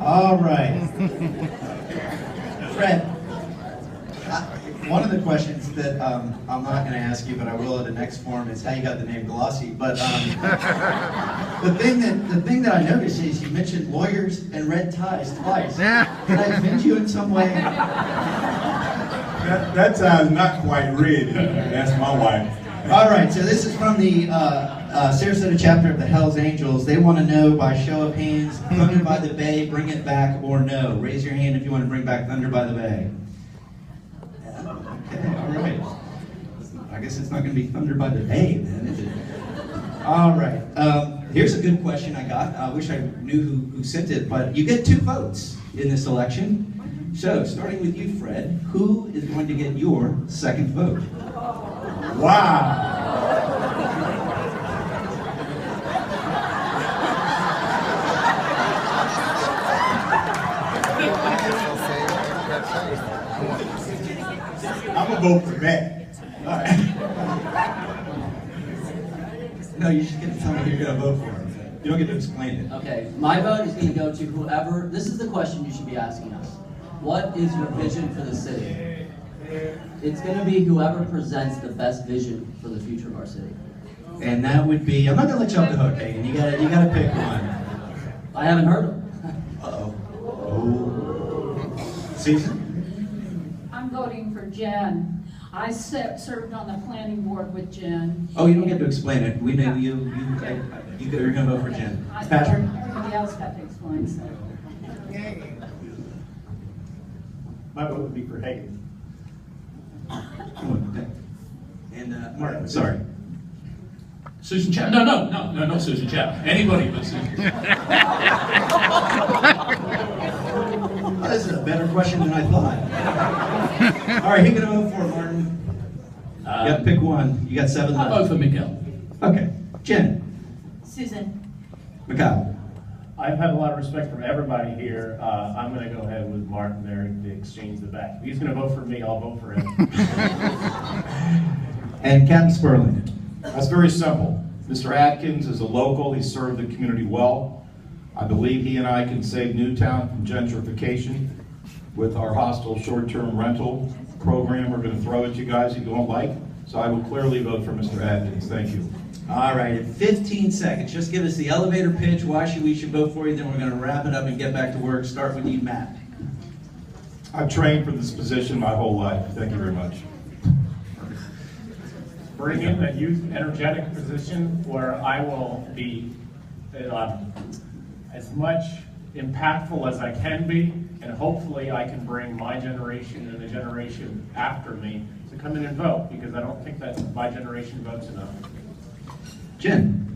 All right. Fred, one of the questions that I'm not going to ask you, but I will at the next forum, is how you got the name Glossy. But the thing that I noticed is you mentioned lawyers and red ties twice. Did I offend you in some way? That tie's not quite red. That's my wife. All right, so this is from the Sarasota chapter of the Hells Angels. They want to know by show of hands, Thunder by the Bay, bring it back or no. Raise your hand if you want to bring back Thunder by the Bay. Okay, all right. I guess it's not going to be Thunder by the Bay then, is it? All right. Here's a good question I got. I wish I knew who sent it, but you get 2 votes in this election. So, starting with you, Fred, who is going to get your second vote? Wow. I'm gonna vote for Matt. All right. No, you should get to tell me who you're gonna vote for. You don't get to explain it. Okay, my vote is going to go to whoever. This is the question you should be asking us. What is your vision for the city? It's going to be whoever presents the best vision for the future of our city. And that would be, I'm not gonna let you off the hook, Hagen. You gotta pick one. I haven't heard of. Uh-oh. Oh. Susan? I'm voting for Jen. I served on the planning board with Jen. Oh, you don't get to explain it. We know you're gonna vote for Jen. Patrick? Everybody else got to explain, so. My vote would be for Hagen. And Martin, sorry. Susan Chow? No, not Susan Chow. Anybody but Susan. Oh, this is a better question than I thought. All right, who you gonna vote for, Martin? You got to pick one. You got 7 left. I vote for Miguel. Okay. Jen? Susan. Mikhail? I have a lot of respect for everybody here. I'm going to go ahead with Martin there to exchange the back. If he's going to vote for me, I'll vote for him. And Captain Sperling? That's very simple. Mr. Atkins is a local. He served the community well. I believe he and I can save Newtown from gentrification with our hostile short-term rental program we're going to throw at you guys you don't like. So I will clearly vote for Mr. Atkins. Thank you. All right, in 15 seconds, just give us the elevator pitch, why we should vote for you, then we're going to wrap it up and get back to work. Start with you, Matt. I've trained for this position my whole life. Thank you very much. Bring in a youth energetic position where I will be as much impactful as I can be, and hopefully I can bring my generation and the generation after me to come in and vote, because I don't think that my generation votes enough. Jen.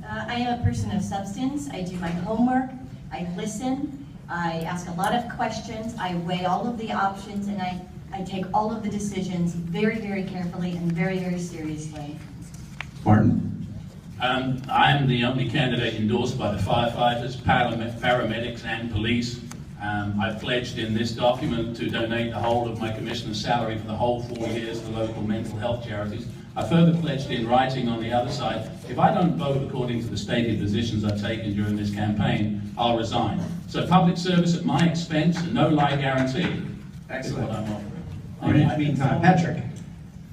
I am a person of substance. I do my homework, I listen, I ask a lot of questions, I weigh all of the options, and I take all of the decisions very, very carefully and very, very seriously. Martin. I'm the only candidate endorsed by the firefighters, paramedics, and police. I pledged in this document to donate the whole of my commissioner's salary for the whole 4 years to local mental health charities. I further pledged in writing on the other side, if I don't vote according to the stated positions I've taken during this campaign, I'll resign. So public service at my expense and no lie guarantee. Excellent. Is what I'm offering. In the meantime, Patrick.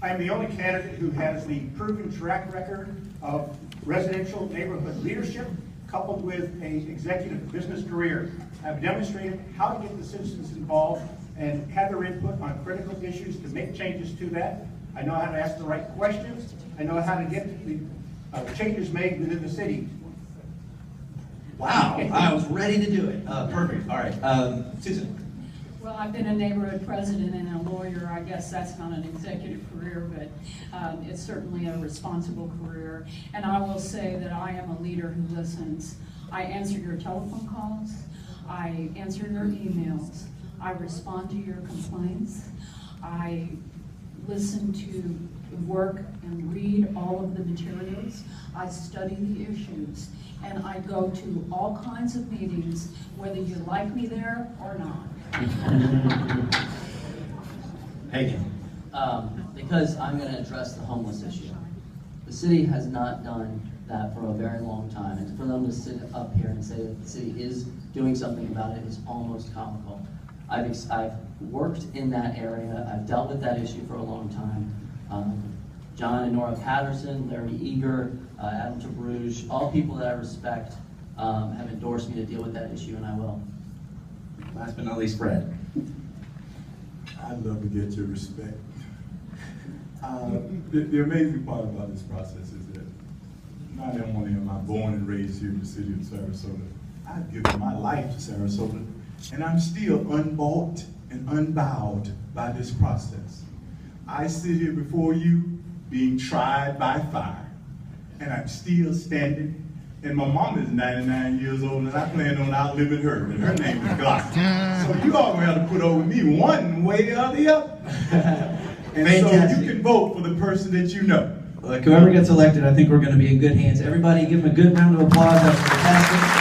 I am the only candidate who has the proven track record of residential neighborhood leadership coupled with an executive business career. I've demonstrated how to get the citizens involved and have their input on critical issues to make changes to that. I know how to ask the right questions. I know how to get the changes made within the city. Wow, I was ready to do it. Perfect. All right, Susan. Well, I've been a neighborhood president and a lawyer. I guess that's not an executive career, but it's certainly a responsible career. And I will say that I am a leader who listens. I answer your telephone calls. I answer your emails. I respond to your complaints. I listen to work and read all of the materials. I study the issues. And I go to all kinds of meetings, whether you like me there or not. Hagen. Because I'm going to address the homeless issue. The city has not done that for a very long time. And for them to sit up here and say that the city is doing something about it is almost comical. I've worked in that area. I've dealt with that issue for a long time. John and Nora Patterson, Larry Eager, Adam Tabrouge, all people that I respect have endorsed me to deal with that issue, and I will. Last but not least, Fred. I'd love to get your respect. The amazing part about this process is that not only am I born and raised here in the city of Sarasota, I've given my life to Sarasota, and I'm still unbought and unbowed by this process. I sit here before you being tried by fire, and I'm still standing. And my mom is 99 years old, and I plan on outliving her, and her name is Glock. So you all have to put over me one way or the other. And Fantastic. so you can vote for the person that you know. Look, whoever gets elected, I think we're going to be in good hands. Everybody give them a good round of applause. That was fantastic.